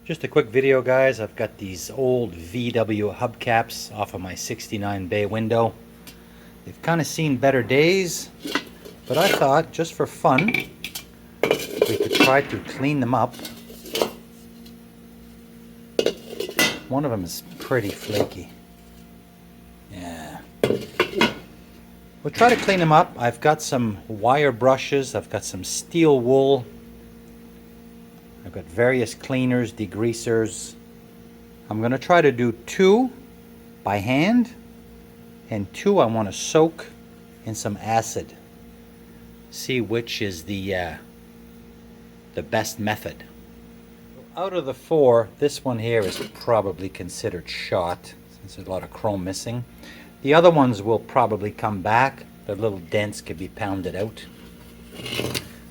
Just a quick video, guys. I've got these old VW hubcaps off of my 69 bay window. They've kind of seen better days, but I thought just for fun we could try to clean them up. One of them is pretty flaky. Yeah. We'll try to clean them up. I've got some wire brushes, I've got some steel wool, I've got various cleaners, degreasers. I'm going to try to do 2 by hand, and 2 I want to soak in some acid. See which is the best method. Out of the 4, this one here is probably considered shot, since there's a lot of chrome missing. The other ones will probably come back. The little dents could be pounded out.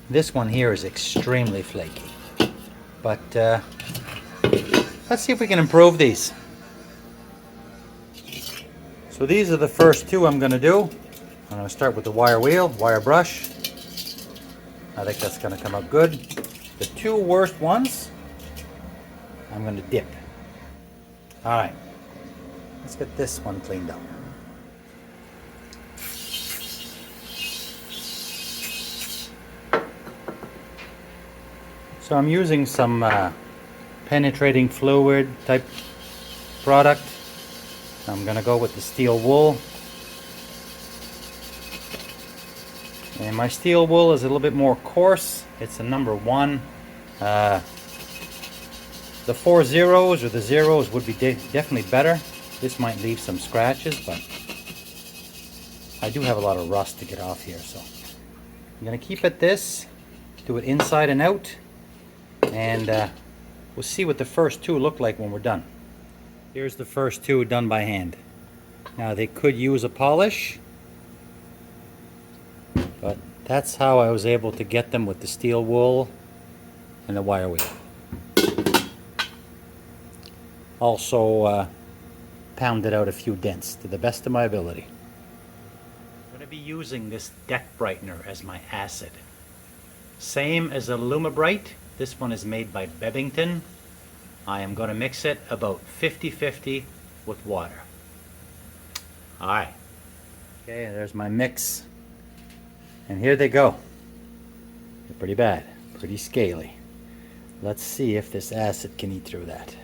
This one here is extremely flaky. But let's see if we can improve these. So these are the first 2 I'm going to do. I'm going to start with the wire wheel, wire brush. I think that's going to come out good. The 2 worst ones, I'm going to dip. Alright, let's get this one cleaned up. So I'm using some penetrating fluid type product. I'm going to go with the steel wool. And my steel wool is a little bit more coarse. It's a number 1. The 4 zeros or the zeros would be definitely better. This might leave some scratches, but I do have a lot of rust to get off here. So I'm going to keep it this, do it inside and out. And we'll see what the first 2 look like when we're done. Here's the first 2 done by hand. Now they could use a polish, but that's how I was able to get them with the steel wool and the wire wheel. Also pounded out a few dents to the best of my ability. I'm going to be using this deck brightener as my acid. Same as the Lumabrite. This one is made by Bebington. I am going to mix it about 50-50 with water. Alright. Okay, there's my mix. And here they go. They're pretty bad, pretty scaly. Let's see if this acid can eat through that.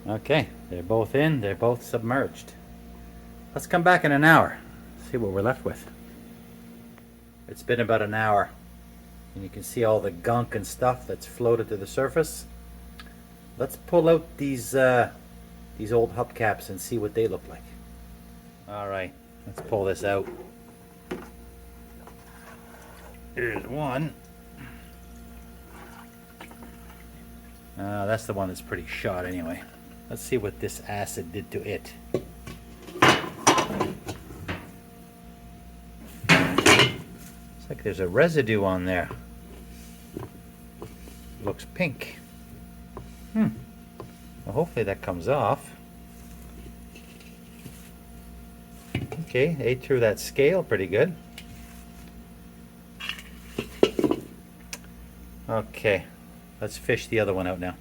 Okay, they're both in, they're both submerged. Let's come back in an hour, see what we're left with. It's been about an hour, and you can see all the gunk and stuff that's floated to the surface. Let's pull out these old hubcaps and see what they look like. Alright, let's pull this out. Here's one. That's the one that's pretty shot anyway. Let's see what this acid did to it. Looks like there's a residue on there. Looks pink. Well, hopefully that comes off. Okay, ate through that scale pretty good. Okay, let's fish the other one out now.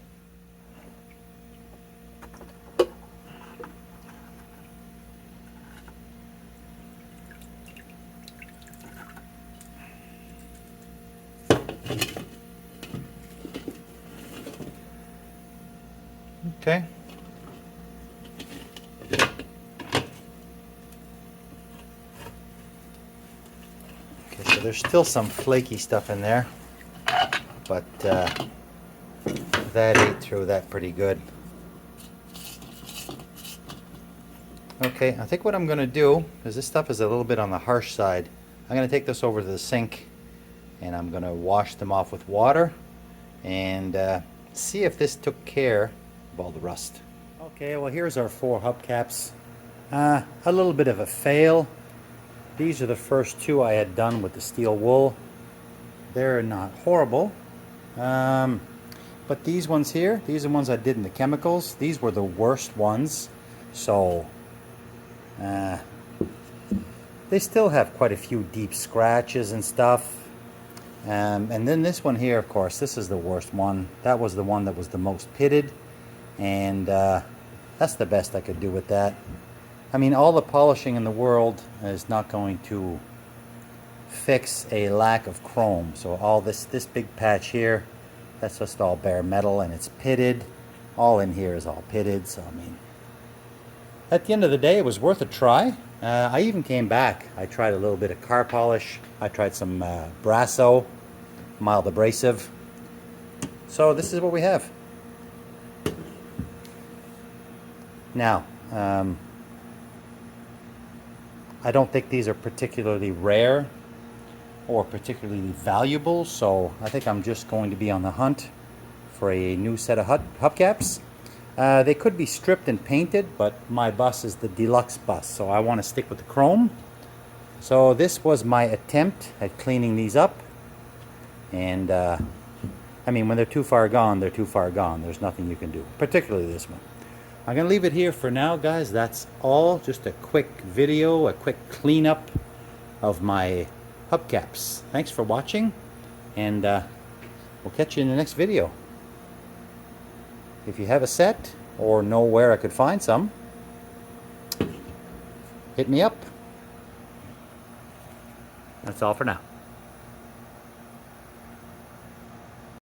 Okay. Okay, so there's still some flaky stuff in there, but that ate through that pretty good. Okay, I think what I'm going to do, because this stuff is a little bit on the harsh side, I'm going to take this over to the sink and I'm going to wash them off with water and see if this took care of all the rust. Okay, well here's our 4 hubcaps. A little bit of a fail. These are the first 2 I had done with the steel wool. They're not horrible. But these ones here, these are the ones I did in the chemicals. These were the worst ones. So they still have quite a few deep scratches and stuff. And then this one here, of course, this is the worst one. That was the one that was the most pitted, and that's the best I could do with that. I mean, all the polishing in the world is not going to fix a lack of chrome. So all this big patch here, that's just all bare metal, and it's pitted. All in here is all pitted. So I mean, at the end of the day, it was worth a try. I even came back. I tried a little bit of car polish. I tried some Brasso, mild abrasive. So this is what we have. Now, I don't think these are particularly rare or particularly valuable, so I think I'm just going to be on the hunt for a new set of hubcaps. They could be stripped and painted, but my bus is the deluxe bus, so I want to stick with the chrome. So this was my attempt at cleaning these up, and I mean, when they're too far gone, they're too far gone. There's nothing you can do, particularly this one. I'm gonna leave it here for now, guys. That's all. Just a quick video, a quick cleanup of my hubcaps. Thanks for watching, and we'll catch you in the next video. If you have a set or know where I could find some, hit me up. That's all for now.